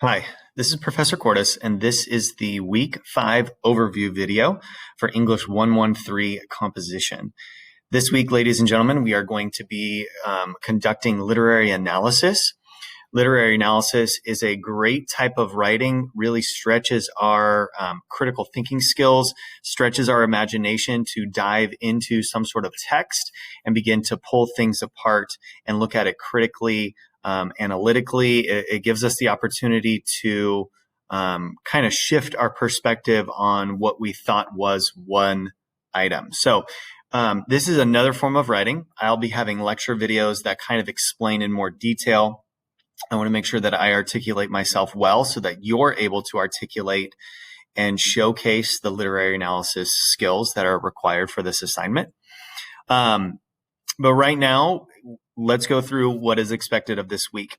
Hi, this is Professor Cordes, and this is the Week 5 overview video for English 113 composition. This week, ladies and gentlemen, we are going to be conducting literary analysis. Literary analysis is a great type of writing, really stretches our critical thinking skills, stretches our imagination to dive into some sort of text and begin to pull things apart and look at it critically, analytically. It gives us the opportunity to kind of shift our perspective on what we thought was one item. So this is another form of writing. I'll be having lecture videos that kind of explain in more detail. I want to make sure that I articulate myself well so that you're able to articulate and showcase the literary analysis skills that are required for this assignment. But right now, let's go through what is expected of this week.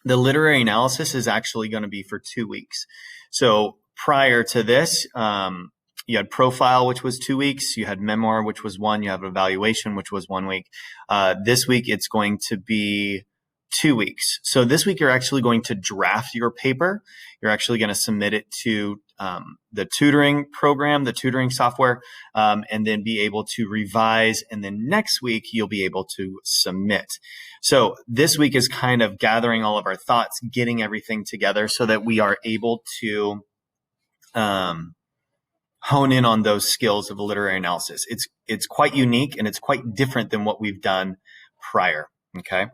The literary analysis is actually going to be for 2 weeks. So prior to this, you had profile, which was 2 weeks. You had memoir, which was 1. You have evaluation, which was 1 week. This week, it's going to be 2 weeks. So this week, you're actually going to draft your paper. You're actually going to submit it to the tutoring program, the tutoring software, and then be able to revise. And then next week, you'll be able to submit. So this week is kind of gathering all of our thoughts, getting everything together so that we are able to hone in on those skills of literary analysis. It's quite unique and it's quite different than what we've done prior. Okay.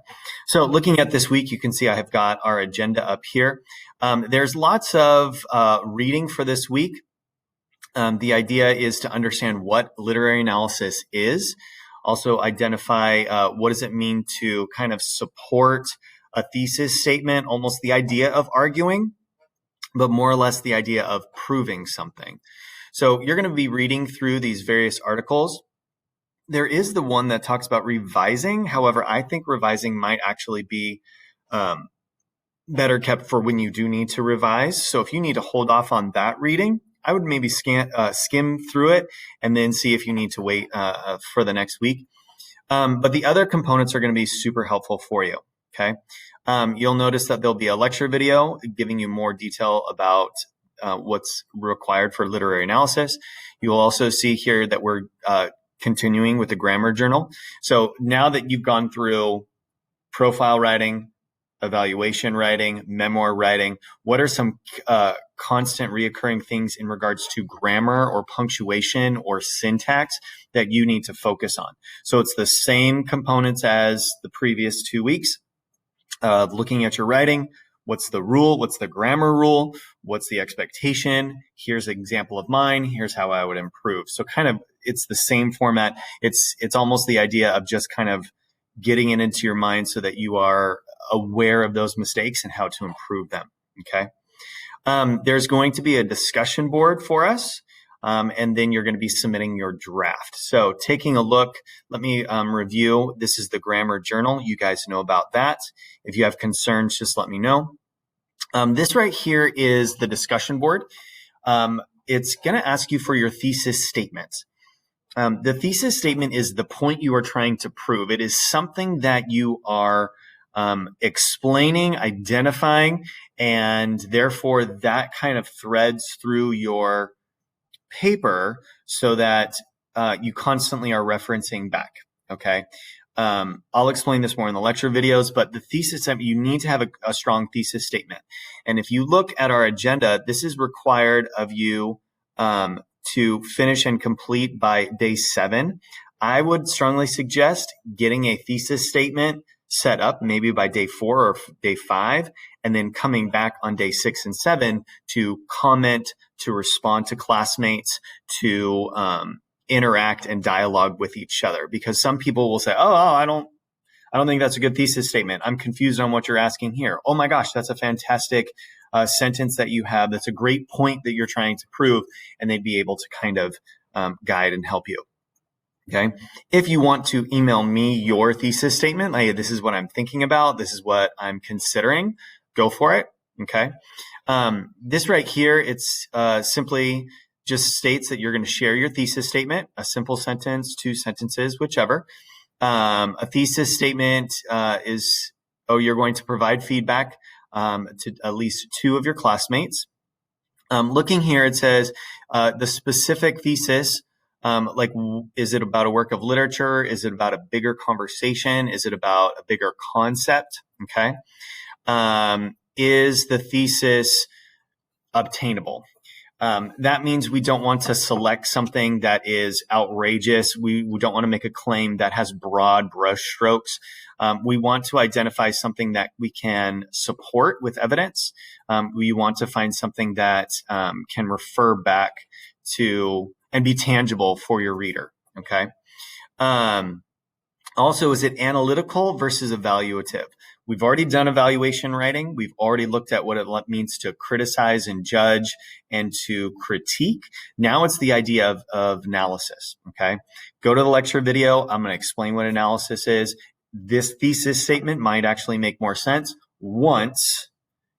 So looking at this week, you can see I have got our agenda up here. There's lots of reading for this week. The idea is to understand what literary analysis is. Also identify what does it mean to kind of support a thesis statement, almost the idea of arguing, but more or less the idea of proving something. So you're going to be reading through these various articles. There is the one that talks about revising. However, I think revising might actually be better kept for when you do need to revise. So if you need to hold off on that reading, I would maybe skim through it and then see if you need to wait for the next week. But the other components are going to be super helpful for you. Okay. You'll notice that there'll be a lecture video giving you more detail about what's required for literary analysis. You'll also see here that we're continuing with the grammar journal. So now that you've gone through profile writing, evaluation writing, memoir writing, what are some constant reoccurring things in regards to grammar or punctuation or syntax that you need to focus on? So it's the same components as the previous 2 weeks. Looking at your writing, what's the rule? What's the grammar rule? What's the expectation? Here's an example of mine. Here's how I would improve. So kind of it's the same format. It's almost the idea of just kind of getting it into your mind so that you are aware of those mistakes and how to improve them. Okay. There's going to be a discussion board for us. And then you're going to be submitting your draft. So taking a look, let me review. This is the grammar journal. You guys know about that. If you have concerns, just let me know. This right here is the discussion board. It's going to ask you for your thesis statement. The thesis statement is the point you are trying to prove. It is something that you are explaining, identifying, and therefore that kind of threads through your paper so that you constantly are referencing back. Okay. I'll explain this more in the lecture videos, but the thesis, you need to have a strong thesis statement. And if you look at our agenda, this is required of you to finish and complete by day 7. I would strongly suggest getting a thesis statement set up maybe by day 4 or day 5, and then coming back on day 6 and 7 to comment, to respond to classmates, to interact and dialogue with each other. Because some people will say, oh, I don't think that's a good thesis statement. I'm confused on what you're asking here. Oh my gosh, that's a fantastic sentence that you have. That's a great point that you're trying to prove. And they'd be able to kind of guide and help you. Okay. If you want to email me your thesis statement, like this is what I'm thinking about, this is what I'm considering, go for it. Okay. This right here, it's simply just states that you're going to share your thesis statement, a simple sentence, 2 sentences, whichever. A thesis statement is, you're going to provide feedback to at least 2 of your classmates. Looking here, it says the specific thesis, is it about a work of literature? Is it about a bigger conversation? Is it about a bigger concept? Okay. Is the thesis obtainable? That means we don't want to select something that is outrageous. We don't want to make a claim that has broad brushstrokes. We want to identify something that we can support with evidence. We want to find something that can refer back to and be tangible for your reader. Okay. Also, is it analytical versus evaluative? We've already done evaluation writing. We've already looked at what it means to criticize and judge and to critique. Now it's the idea of analysis, okay? Go to the lecture video. I'm going to explain what analysis is. This thesis statement might actually make more sense once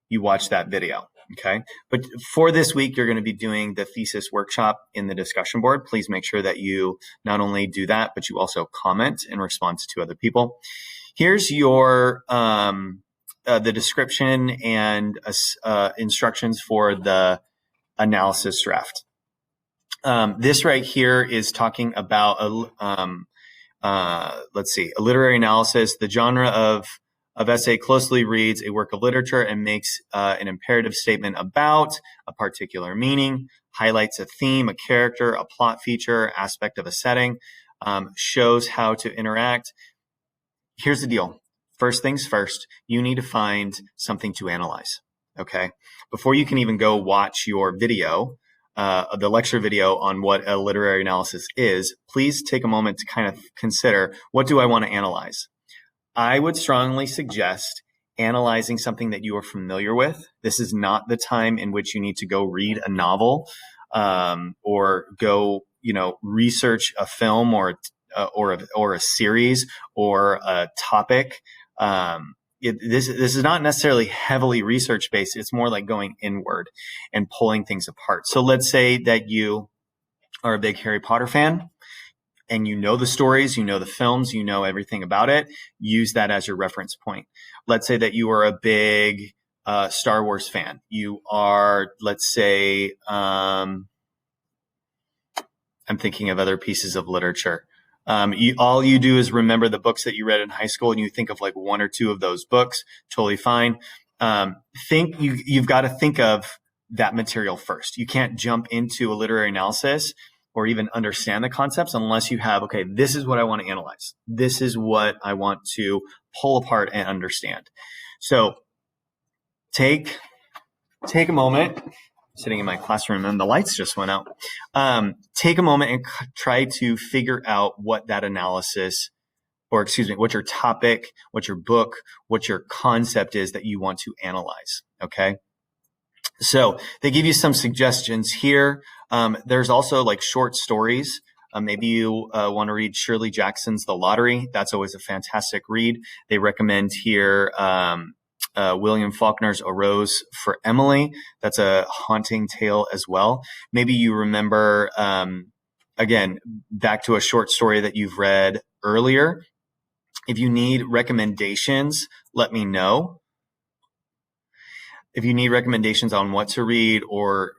you watch that video, okay? But for this week, you're going to be doing the thesis workshop in the discussion board. Please make sure that you not only do that, but you also comment in response to other people. Here's your the description and instructions for the analysis draft. This right here is talking about a literary analysis. The genre of essay closely reads a work of literature and makes an imperative statement about a particular meaning, highlights a theme, a character, a plot feature, aspect of a setting, shows how to interact. Here's the deal. First things first, you need to find something to analyze, okay? Before you can even go watch your video, the lecture video on what a literary analysis is, please take a moment to kind of consider, what do I want to analyze? I would strongly suggest analyzing something that you are familiar with. This is not the time in which you need to go read a novel or go, research a film or a series or a topic. This is not necessarily heavily research based. It's more like going inward and pulling things apart. So let's say that you are a big Harry Potter fan and you know the stories, you know the films, you know everything about it. Use that as your reference point. Let's say that you are a big Star Wars fan. You are, let's say, I'm thinking of other pieces of literature. All you do is remember the books that you read in high school and you think of like 1 or 2 of those books. Totally fine. You've got to think of that material first. You can't jump into a literary analysis or even understand the concepts unless you have, okay, this is what I want to analyze. This is what I want to pull apart and understand. So take a moment. Sitting in my classroom and the lights just went out. Take a moment and try to figure out what that analysis, what your topic, what your book, what your concept is that you want to analyze. Okay. So they give you some suggestions here. There's also like short stories. Maybe you want to read Shirley Jackson's The Lottery. That's always a fantastic read. They recommend here, William Faulkner's A Rose for Emily. That's a haunting tale as well. Maybe you remember, again, back to a short story that you've read earlier. If you need recommendations, let me know. If you need recommendations on what to read or,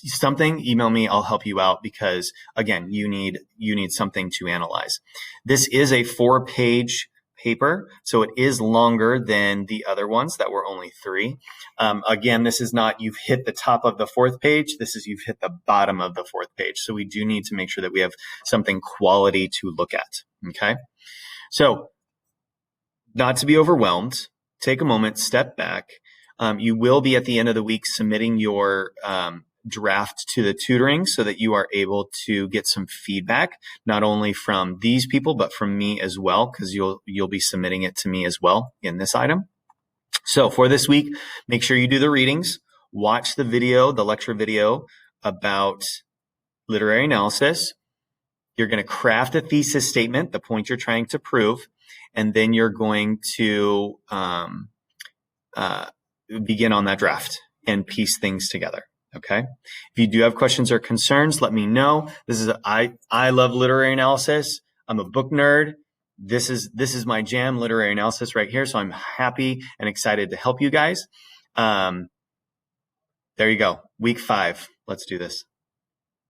something, email me. I'll help you out because, again, you need something to analyze. This is a 4-page paper, so it is longer than the other ones that were only 3. Again, this is not you've hit the top of the 4th page. This is you've hit the bottom of the 4th page. So we do need to make sure that we have something quality to look at. Okay. So not to be overwhelmed, take a moment, step back. You will be at the end of the week submitting your draft to the tutoring so that you are able to get some feedback, not only from these people, but from me as well, because you'll be submitting it to me as well in this item. So for this week, make sure you do the readings, watch the video, the lecture video about literary analysis. You're going to craft a thesis statement, the point you're trying to prove, and then you're going to begin on that draft and piece things together. Okay. If you do have questions or concerns, let me know. I love literary analysis. I'm a book nerd. this is my jam, literary analysis right here. So I'm happy and excited to help you guys. There you go. Week 5. Let's do this.